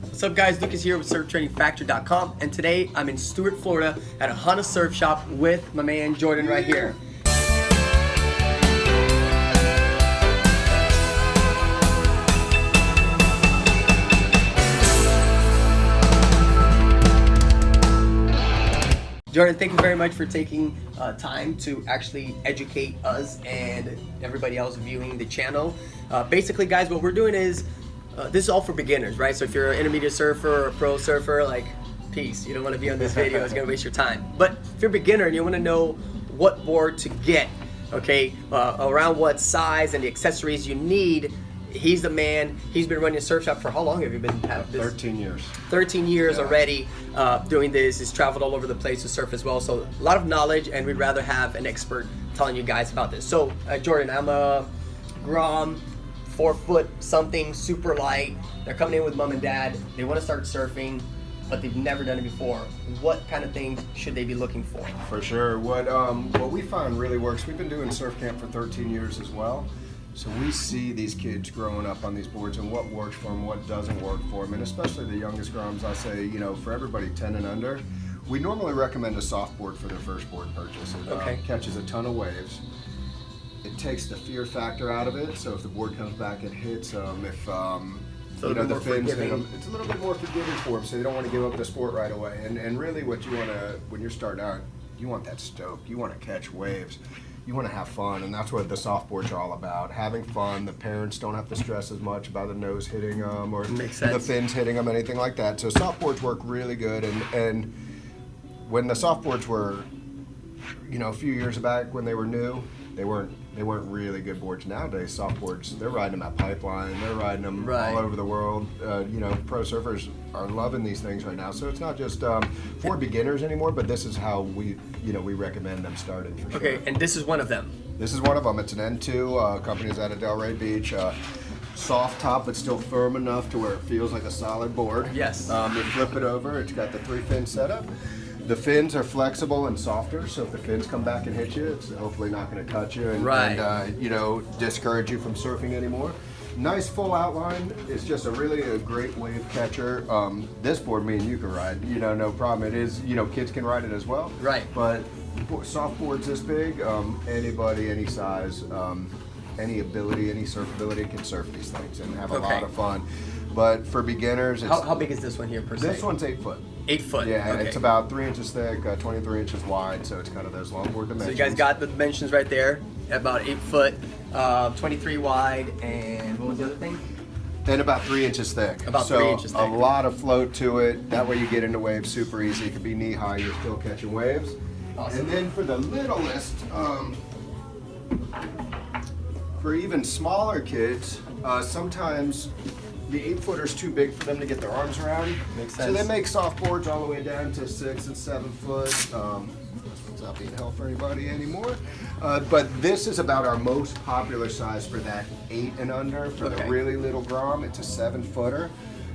What's up guys, Lucas here with SurfTrainingFactory.com, and today I'm in Stuart, Florida at a Honda Surf Shop with my man Jordan right here. Jordan, thank you very much for taking time to actually educate us and everybody else viewing the channel. Basically guys, what we're doing is this is all for beginners, right? So if you're an intermediate surfer or a pro surfer, like, peace, you don't want to be on this video, it's gonna waste your time. But if you're a beginner and you want to know what board to get, okay, around what size and the accessories you need, he's the man. He's been running a surf shop for how long have you been at this? 13 years. 13 years already doing this. He's traveled all over the place to surf as well. So a lot of knowledge, and we'd rather have an expert telling you guys about this. So Jordan, I'm a Grom, 4 foot something, super light. They're coming in with mom and dad. They want to start surfing, but they've never done it before. What kind of things should they be looking for? For sure. What we find really works, we've been doing surf camp for 13 years as well. So we see these kids growing up on these boards and what works for them, what doesn't work for them. And especially the youngest Groms, I say, you know, for everybody 10 and under, we normally recommend a soft board for their first board purchase. It catches a ton of waves. It takes the fear factor out of it. So if the board comes back and hits them, if you know, the fins hit them, it's a little bit more forgiving for them, so you don't want to give up the sport right away. And really what you want to, when you're starting out, you want that stoke. You want to catch waves. You want to have fun, and that's what the soft boards are all about. Having fun. The parents don't have to stress as much about the nose hitting them or the fins hitting them, anything like that. So soft boards work really good. And when the soft boards were, you know, a few years back when they were new, they weren't really good boards. Nowadays, soft boards, they're riding them at Pipeline, they're riding them all over the world. You know, pro surfers are loving these things right now. So it's not just for beginners anymore, but this is how we recommend them starting for sure. Okay, and this is one of them. This is one of them. It's an N2, company's out of Delray Beach. Soft top, but still firm enough to where it feels like a solid board. Yes. You flip it over, it's got the 3-fin setup. The fins are flexible and softer, so if the fins come back and hit you, it's hopefully not going to cut you and you know, discourage you from surfing anymore. Nice full outline. It's just a great wave catcher. This board, me and you can ride, you know, no problem. It is, you know, kids can ride it as well. Right. But soft boards this big, anybody, any size, any ability, any surf ability can surf these things and have a lot of fun. But for beginners, it's, how big is this one here per se? This one's 8 foot. 8 foot. Yeah, it's about 3 inches thick, 23 inches wide, so it's kind of those longboard dimensions. So you guys got the dimensions right there, about 8 foot, 23 wide, and what was the other thing? And about 3 inches thick. About 3 inches thick. A lot of float to it. That way you get into waves super easy. It could be knee high, you're still catching waves. Awesome. And then for the littlest, for even smaller kids, sometimes the 8-footer's too big for them to get their arms around. Makes sense. So they make soft boards all the way down to 6 and 7 foot. This one's not being held for anybody anymore. But this is about our most popular size for that 8 and under. For the really little Grom, it's a 7-footer.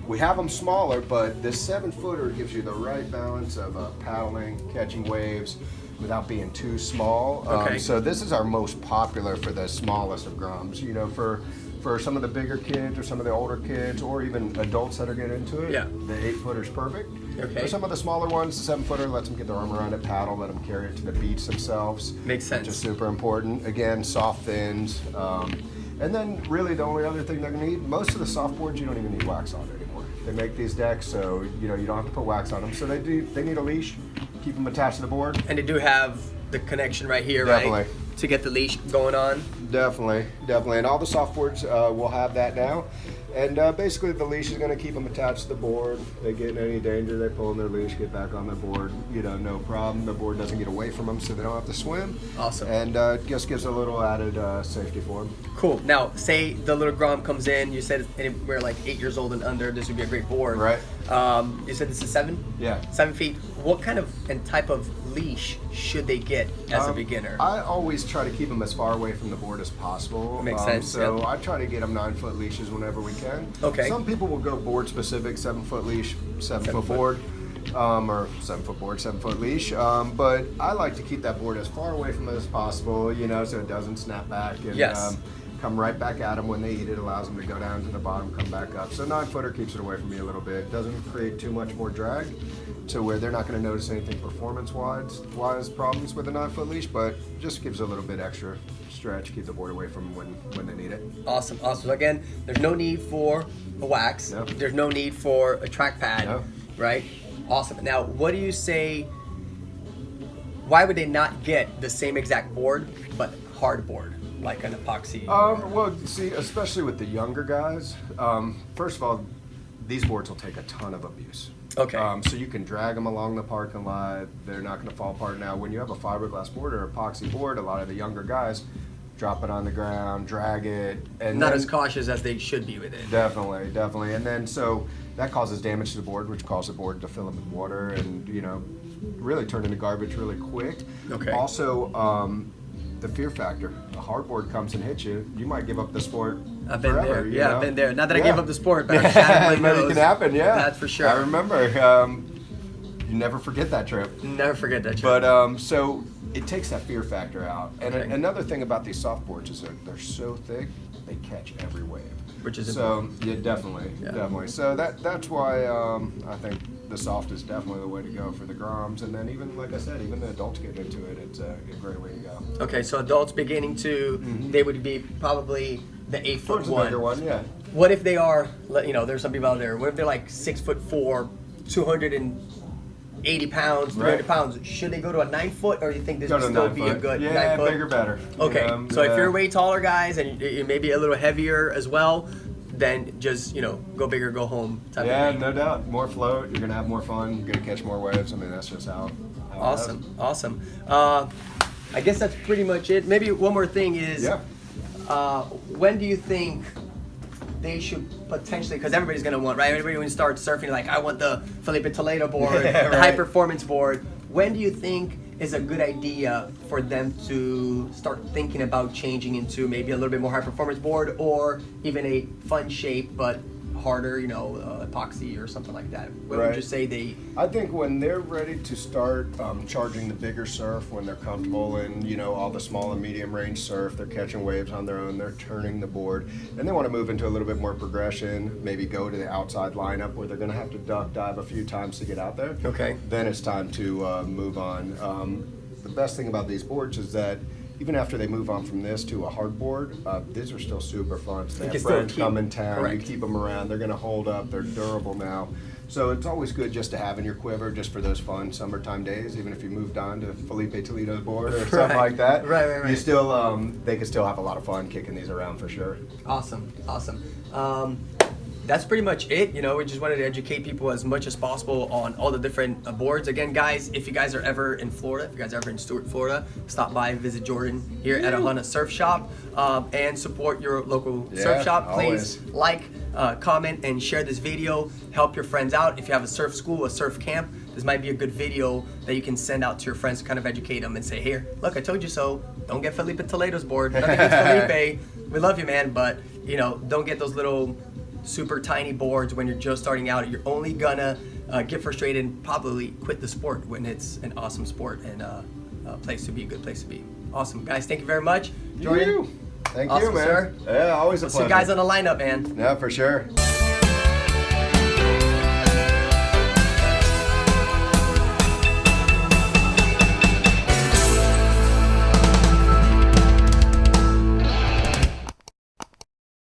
We have them smaller, but this 7-footer gives you the right balance of paddling, catching waves, without being too small. So this is our most popular for the smallest of Groms. You know, for some of the bigger kids or some of the older kids or even adults that are getting into it, the 8-footer's perfect. For some of the smaller ones, the 7-footer lets them get their arm around it, paddle, let them carry it to the beach themselves. Makes sense. Which is super important. Again, soft fins. And then really the only other thing they're gonna need, most of the soft boards you don't even need wax on anymore. They make these decks so you know you don't have to put wax on them. So they need a leash, keep them attached to the board. And they do have the connection right here, right? To get the leash going on. Definitely. And all the soft boards will have that now. And basically the leash is going to keep them attached to the board. They get in any danger, they pull in their leash, get back on their board, you know, no problem. The board doesn't get away from them so they don't have to swim. Awesome. And just gives a little added safety for them. Cool. Now, say the little Grom comes in, you said we're like 8 years old and under, this would be a great board. Right. You said this is 7? Yeah. 7 feet. What kind of and type of leash should they get as a beginner? I always try to keep them as far away from the board as possible. Makes sense. So I try to get them 9-foot leashes whenever we can. Okay. Some people will go board specific, 7-foot leash, 7-foot board. Or 7-foot board, 7-foot leash. But I like to keep that board as far away from it as possible, you know, so it doesn't snap back and come right back at them when they eat it, allows them to go down to the bottom, come back up. So 9-footer keeps it away from me a little bit. Doesn't create too much more drag to where they're not going to notice anything performance-wise problems with a 9-foot leash, but just gives a little bit extra stretch, keep the board away from them when they need it. Awesome, awesome. So again, there's no need for a wax. No. There's no need for a track pad, No. right? Awesome. Now, what do you say, why would they not get the same exact board, but hard board, like an epoxy? Well, see, especially with the younger guys, first of all, these boards will take a ton of abuse. Okay. So you can drag them along the parking lot. They're not going to fall apart. Now, when you have a fiberglass board or epoxy board, a lot of the younger guys drop it on the ground, drag it, and Not then, as cautious as they should be with it. Definitely. And then so that causes damage to the board, which causes the board to fill up with water and, really turn into garbage really quick. Okay. Also, the fear factor. A hard board comes and hits you, you might give up the sport I've been forever, there. you Yeah, know? I've been there. Not that I Yeah. gave up the sport, but I've shattered my It nose. can happen, yeah. That's for sure. I remember. You never forget that trip. Never forget that. But so it takes that fear factor out. And Okay. another thing about these soft boards is that they're so thick, they catch every wave. Which is so yeah, definitely. So that's why I think the soft is definitely the way to go for the groms. And then even like I said, even the adults getting into it, it's a great way to go. Okay, so adults beginning to, they would be probably the 8-foot Towards the one. bigger one, yeah. What if they are, there's some people out there, what if they're like 6'4", 280 pounds, 300 Right. pounds? Should they go to a 9-foot, or do you think this Go would to still 9 be foot. a good Yeah, 9-foot? bigger better. Okay, so if yeah. you're way taller guys and you may be a little heavier as well, then just, go big or go home type Yeah, of thing. no doubt. More float, you're gonna have more fun, you're gonna catch more waves. I mean, that's just how it Awesome, goes. awesome. I guess that's pretty much it. Maybe one more thing is, Yeah. when do you think they should potentially, because everybody's going to want, right? Everybody when you start surfing, like, I want the Felipe Toledo board, Yeah, the high right. performance board. When do you think is a good idea for them to start thinking about changing into maybe a little bit more high performance board, or even a fun shape but harder, epoxy or something like that? When would Right. you say they? I think when they're ready to start charging the bigger surf, when they're comfortable in all the small and medium range surf, they're catching waves on their own, they're turning the board, and they want to move into a little bit more progression, maybe go to the outside lineup where they're going to have to duck dive a few times to get out there. Okay. Then it's time to move on. The best thing about these boards is that even after they move on from this to a hard board, these are still super fun. So they You have can still friends keep- come in town, correct. you keep them around, they're going to hold up, they're durable now. So it's always good just to have in your quiver just for those fun summertime days, even if you moved on to Felipe Toledo's board or something Right. like that. Right. You still, they can still have a lot of fun kicking these around for sure. Awesome. That's pretty much it. We just wanted to educate people as much as possible on all the different boards. Again, guys, if you guys are ever in Florida, if you guys are ever in Stuart, Florida, stop by and visit Jordan here at Ahana Surf Shop, and support your local surf shop. Please always. like, comment, and share this video. Help your friends out. If you have a surf school, a surf camp, this might be a good video that you can send out to your friends to kind of educate them and say, here, look, I told you so. Don't get Felipe Toledo's board. Nothing against Felipe. We love you, man, but don't get those little super tiny boards when you're just starting out. You're only gonna get frustrated and probably quit the sport when it's an awesome sport and a place to be, a good place to be. Awesome, guys. Thank you very much, Jordan. Thank Awesome, you, man. sir. Yeah, always a See pleasure. you guys on the lineup, man. Yeah, for sure.